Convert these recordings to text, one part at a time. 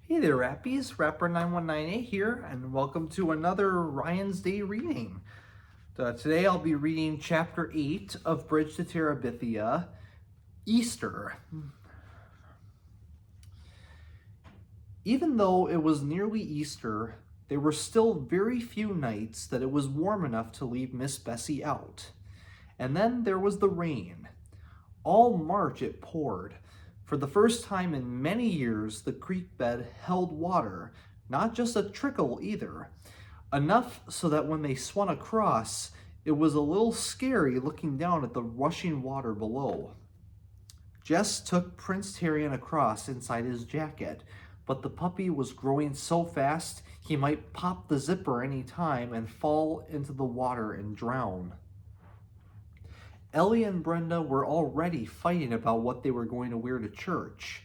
Hey there, Rappies. Rapper9198 here, and welcome to another Ryan's Day reading. Today I'll be reading Chapter 8 of Bridge to Terabithia, Easter. Even though it was nearly Easter, there were still very few nights that it was warm enough to leave Miss Bessie out. And then there was the rain. All March it poured. For the first time in many years, the creek bed held water, not just a trickle either. Enough so that when they swung across, it was a little scary looking down at the rushing water below. Jess took Prince Terrian across inside his jacket, but the puppy was growing so fast he might pop the zipper any time and fall into the water and drown. Ellie and Brenda were already fighting about what they were going to wear to church.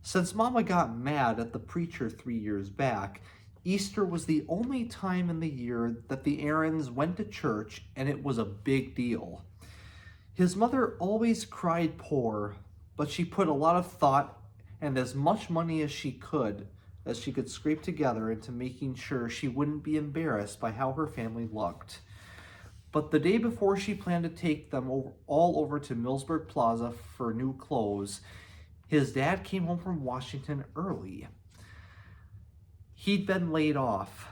Since Mama got mad at the preacher 3 years back, Easter was the only time in the year that the Aarons went to church, and it was a big deal. His mother always cried poor, but she put a lot of thought and as much money as she could scrape together into making sure she wouldn't be embarrassed by how her family looked. But the day before she planned to take them all over to Millsburg Plaza for new clothes, his dad came home from Washington early. He'd been laid off.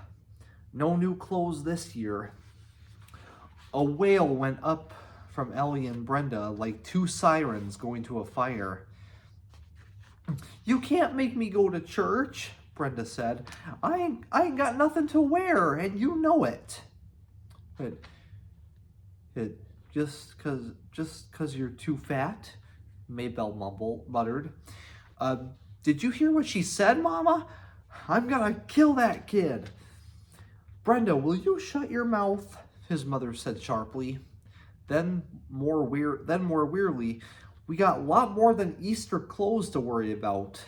No new clothes this year. A wail went up from Ellie and Brenda like two sirens going to a fire. "You can't make me go to church," Brenda said. I ain't got nothing to wear, and you know it." Just cause you're too fat?" Maybelle muttered. Did you hear what she said, Mama? I'm gonna kill that kid." "Brenda, will you shut your mouth?" his mother said sharply. Then more wearily, "We got a lot more than Easter clothes to worry about."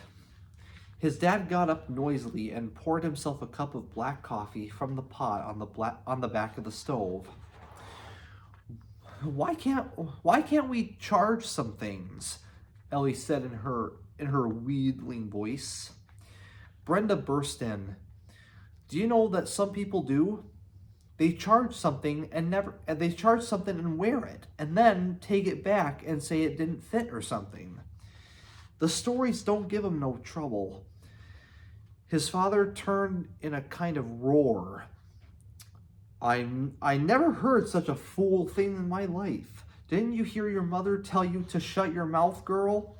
His dad got up noisily and poured himself a cup of black coffee from the pot on the back of the stove. Why can't we charge some things?" Ellie said in her wheedling voice. Brenda burst in. "Do you know that some people do? They charge something and wear it, and then take it back and say it didn't fit or something. The stories don't give them no trouble." His father turned in a kind of roar. I never heard such a fool thing in my life. Didn't you hear your mother tell you to shut your mouth, girl?"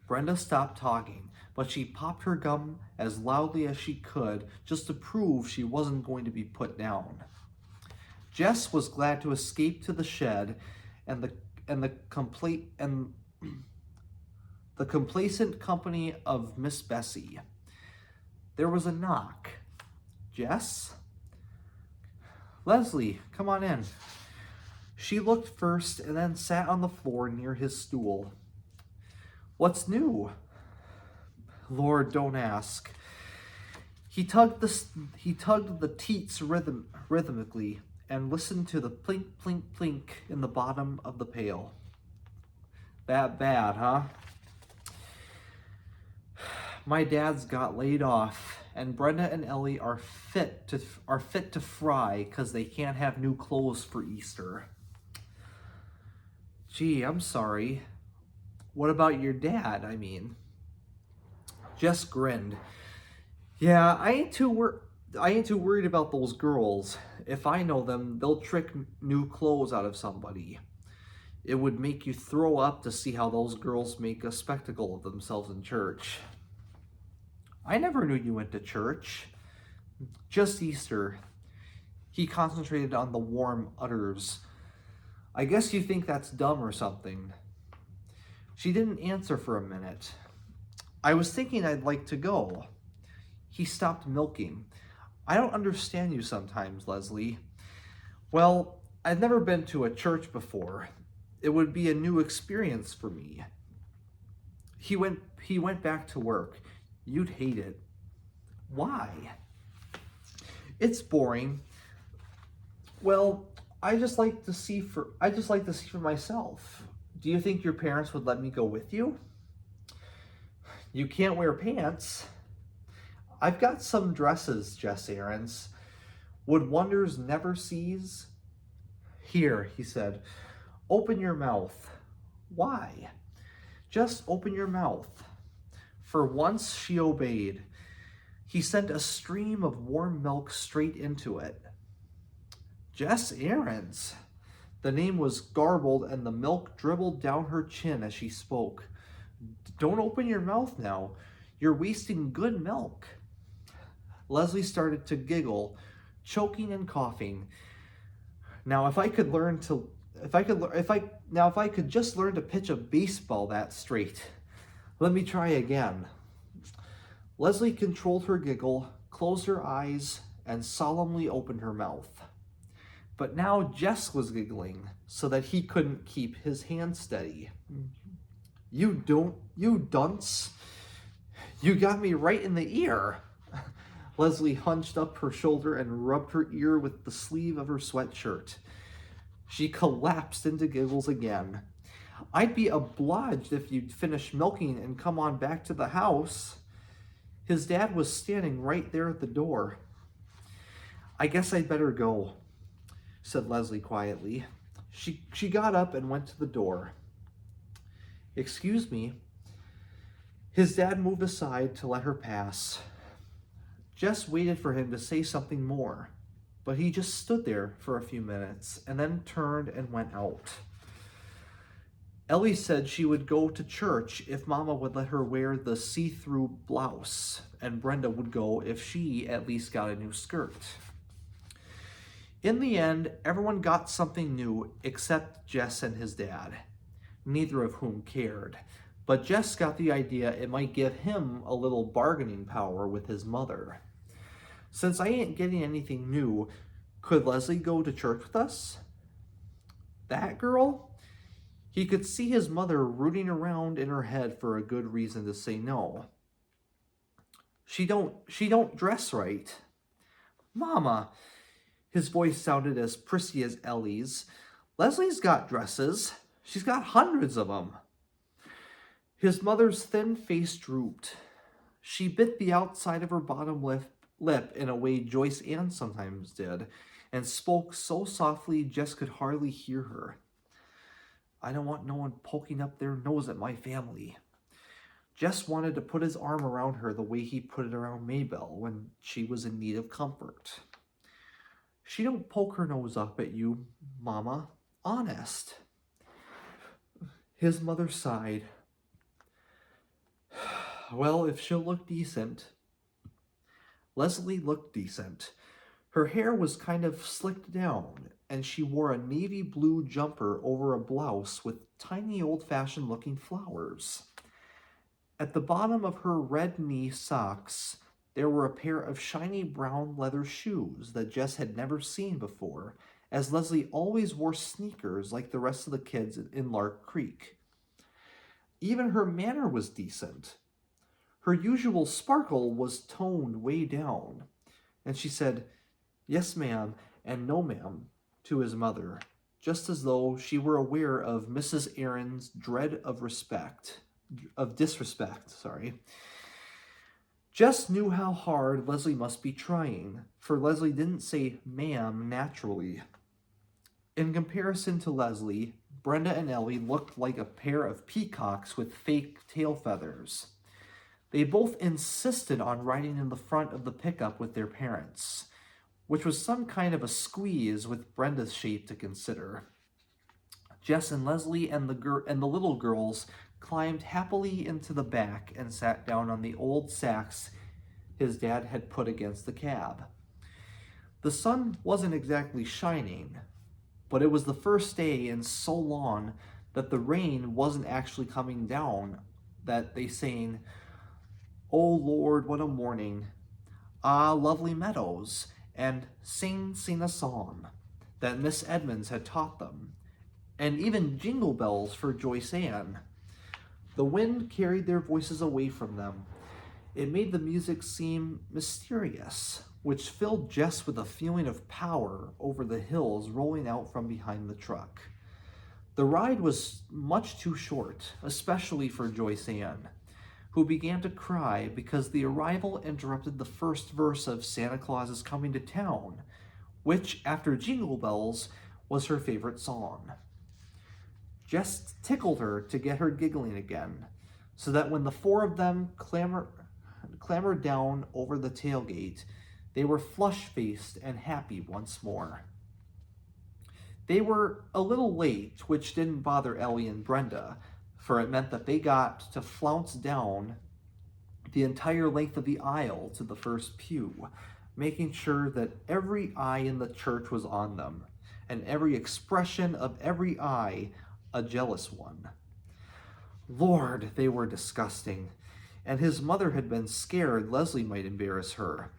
Brenda stopped talking, but she popped her gum as loudly as she could just to prove she wasn't going to be put down. Jess was glad to escape to the shed and the complacent company of Miss Bessie. There was a knock. "Jess?" "Leslie, come on in." She looked first and then sat on the floor near his stool. "What's new?" "Lord, don't ask." He tugged the teats rhythmically and listened to the plink, plink, plink in the bottom of the pail. "That bad, huh?" "My dad's got laid off, and Brenda and Ellie are fit to fry because they can't have new clothes for Easter." "Gee, I'm sorry. What about your dad, I mean?" Jess grinned. "Yeah, I ain't too worried about those girls. If I know them, they'll trick new clothes out of somebody. It would make you throw up to see how those girls make a spectacle of themselves in church." "I never knew you went to church." "Just Easter." He concentrated on the warm udders. "I guess you think that's dumb or something." She didn't answer for a minute. "I was thinking I'd like to go." He stopped milking. "I don't understand you sometimes, Leslie." "Well, I've never been to a church before. It would be a new experience for me." He went back to work. "You'd hate it." "Why?" "It's boring." "Well, I just like to see for myself. Do you think your parents would let me go with you?" You can't wear pants. I've got some dresses, Jess Aarons. Would wonders never cease? Here, he said, open your mouth. Why? Just open your mouth. For once she obeyed. He sent a stream of warm milk straight into it. Jess Aarons. The name was garbled and the milk dribbled down her chin as she spoke. Don't open your mouth now. You're wasting good milk. Leslie started to giggle, choking and coughing. Now, if I could just learn to pitch a baseball that straight. Let me try again. Leslie controlled her giggle, closed her eyes, and solemnly opened her mouth. But now Jess was giggling so that he couldn't keep his hand steady. You dunce. You got me right in the ear. Leslie hunched up her shoulder and rubbed her ear with the sleeve of her sweatshirt. She collapsed into giggles again. I'd be obliged if you'd finish milking and come on back to the house. His dad was standing right there at the door. I guess I'd better go, said Leslie quietly. She got up and went to the door. Excuse me. His dad moved aside to let her pass. Jess waited for him to say something more, but he just stood there for a few minutes and then turned and went out. Ellie said she would go to church if Mama would let her wear the see-through blouse, and Brenda would go if she at least got a new skirt. In the end, everyone got something new except Jess and his dad, neither of whom cared. But Jess got the idea it might give him a little bargaining power with his mother. Since I ain't getting anything new, could Leslie go to church with us? That girl? He could see his mother rooting around in her head for a good reason to say no. She don't dress right. Mama, his voice sounded as prissy as Ellie's. Leslie's got dresses. She's got hundreds of them. His mother's thin face drooped. She bit the outside of her bottom lip in a way Joyce Ann sometimes did, and spoke so softly Jess could hardly hear her. I don't want no one poking up their nose at my family. Jess wanted to put his arm around her the way he put it around Maybelle when she was in need of comfort. She don't poke her nose up at you, Mama. Honest. His mother sighed. Well, if she'll look decent. Leslie looked decent. Her hair was kind of slicked down, and she wore a navy blue jumper over a blouse with tiny old-fashioned looking flowers. At the bottom of her red knee socks, there were a pair of shiny brown leather shoes that Jess had never seen before, as Leslie always wore sneakers like the rest of the kids in Lark Creek. Even her manner was decent. Her usual sparkle was toned way down, and she said, "Yes, ma'am," and "No, ma'am," to his mother, just as though she were aware of Mrs. Aaron's dread of disrespect. Jess knew how hard Leslie must be trying, for Leslie didn't say ma'am naturally. In comparison to Leslie, Brenda and Ellie looked like a pair of peacocks with fake tail feathers. They both insisted on riding in the front of the pickup with their parents, which was some kind of a squeeze with Brenda's shape to consider. Jess and Leslie and the little girls climbed happily into the back and sat down on the old sacks his dad had put against the cab. The sun wasn't exactly shining, but it was the first day in so long that the rain wasn't actually coming down, that they sang, "Oh Lord, what a morning, ah, lovely meadows," and "Sing, sing a song," that Miss Edmonds had taught them, and even jingle bells for Joyce Ann. The wind carried their voices away from them. It made the music seem mysterious, which filled Jess with a feeling of power over the hills rolling out from behind the truck. The ride was much too short, especially for Joyce Ann, who began to cry because the arrival interrupted the first verse of Santa Claus is Coming to Town, which, after Jingle Bells, was her favorite song. Jess tickled her to get her giggling again, so that when the four of them clambered down over the tailgate, they were flush-faced and happy once more. They were a little late, which didn't bother Ellie and Brenda, for it meant that they got to flounce down the entire length of the aisle to the first pew, making sure that every eye in the church was on them, and every expression of every eye a jealous one. Lord, they were disgusting, and his mother had been scared Leslie might embarrass her.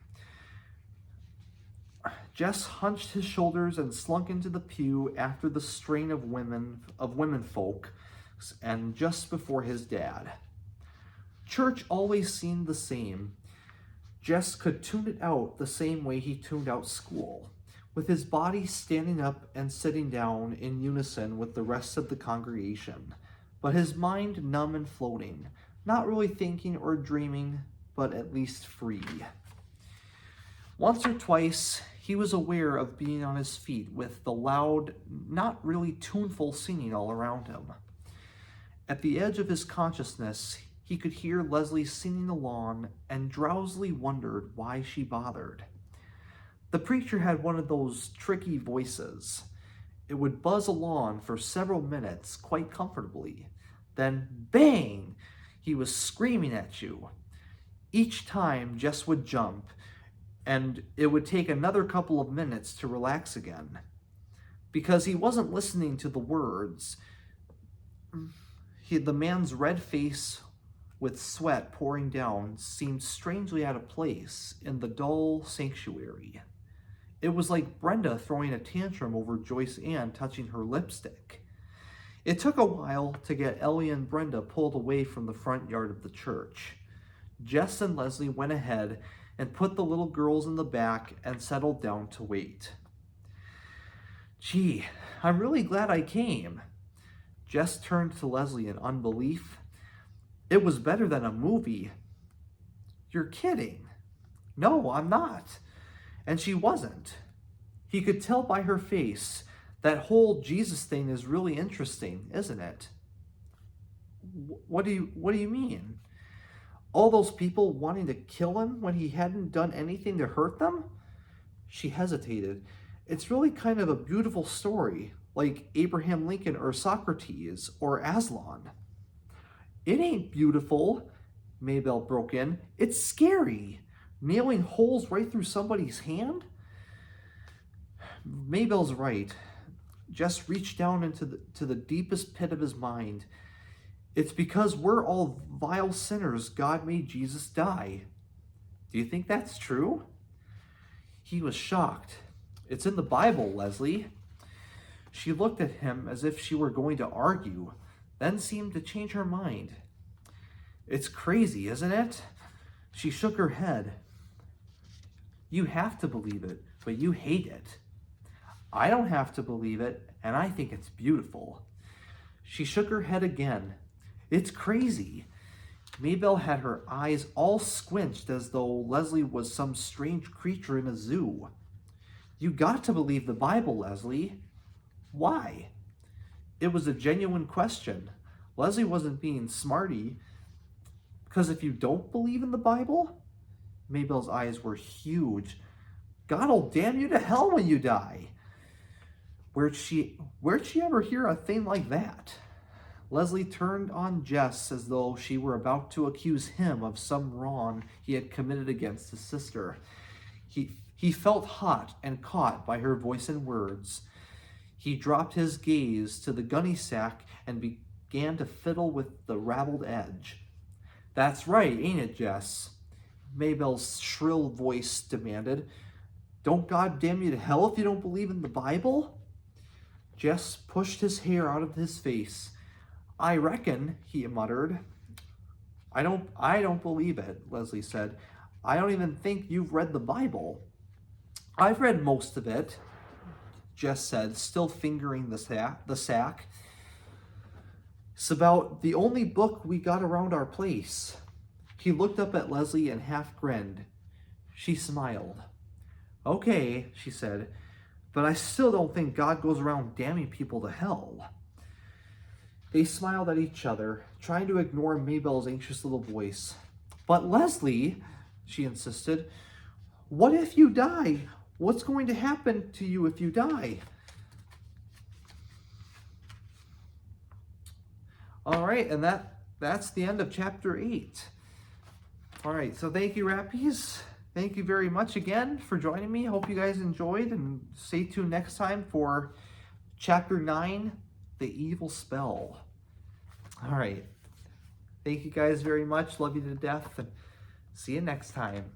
Jess hunched his shoulders and slunk into the pew after the strain of women folk, and just before his dad. Church always seemed the same. Jess could tune it out the same way he tuned out school, with his body standing up and sitting down in unison with the rest of the congregation, but his mind numb and floating, not really thinking or dreaming, but at least free. Once or twice, he was aware of being on his feet with the loud, not really tuneful singing all around him. At the edge of his consciousness, he could hear Leslie singing along and drowsily wondered why she bothered. The preacher had one of those tricky voices. It would buzz along for several minutes quite comfortably. Then, bang, he was screaming at you. Each time, Jess would jump, and it would take another couple of minutes to relax again. Because he wasn't listening to the words. The man's red face with sweat pouring down seemed strangely out of place in the dull sanctuary. It was like Brenda throwing a tantrum over Joyce Ann touching her lipstick. It took a while to get Ellie and Brenda pulled away from the front yard of the church. Jess and Leslie went ahead and put the little girls in the back and settled down to wait. Gee, I'm really glad I came. Jess turned to Leslie in unbelief. It was better than a movie. You're kidding. No, I'm not. And she wasn't. He could tell by her face that whole Jesus thing is really interesting, isn't it? What do you mean? All those people wanting to kill him when he hadn't done anything to hurt them? She hesitated. It's really kind of a beautiful story, like Abraham Lincoln or Socrates or Aslan. It ain't beautiful, Maybelle broke in. It's scary. Nailing holes right through somebody's hand? Maybelle's right. Jess reached down into the deepest pit of his mind. It's because we're all vile sinners God made Jesus die. Do you think that's true? He was shocked. It's in the Bible, Leslie. She looked at him as if she were going to argue, then seemed to change her mind. It's crazy, isn't it? She shook her head. You have to believe it, but you hate it. I don't have to believe it, and I think it's beautiful. She shook her head again. It's crazy. Maybelle had her eyes all squinched as though Leslie was some strange creature in a zoo. You got to believe the Bible, Leslie. Why? It was a genuine question. Leslie wasn't being smarty. Because if you don't believe in the Bible? Maybelle's eyes were huge. God'll damn you to hell when you die. Where'd she ever hear a thing like that? Leslie turned on Jess as though she were about to accuse him of some wrong he had committed against his sister. He felt hot and caught by her voice and words. He dropped his gaze to the gunny sack and began to fiddle with the raveled edge. That's right, ain't it, Jess? Maybelle's shrill voice demanded. Don't God damn you to hell if you don't believe in the Bible? Jess pushed his hair out of his face. I reckon, he muttered. I don't believe it, Leslie said. I don't even think you've read the Bible. I've read most of it, Jess said, still fingering the sack. It's about the only book we got around our place. He looked up at Leslie and half grinned. She smiled. Okay, she said, but I still don't think God goes around damning people to hell. They smiled at each other, trying to ignore Mabel's anxious little voice. But Leslie, she insisted, what if you die? What's going to happen to you if you die? All right, and that's the end of chapter 8. All right, so thank you, Rappies. Thank you very much again for joining me. Hope you guys enjoyed, and stay tuned next time for chapter 9, The Evil Spell. All right. Thank you guys very much. Love you to death, and see you next time.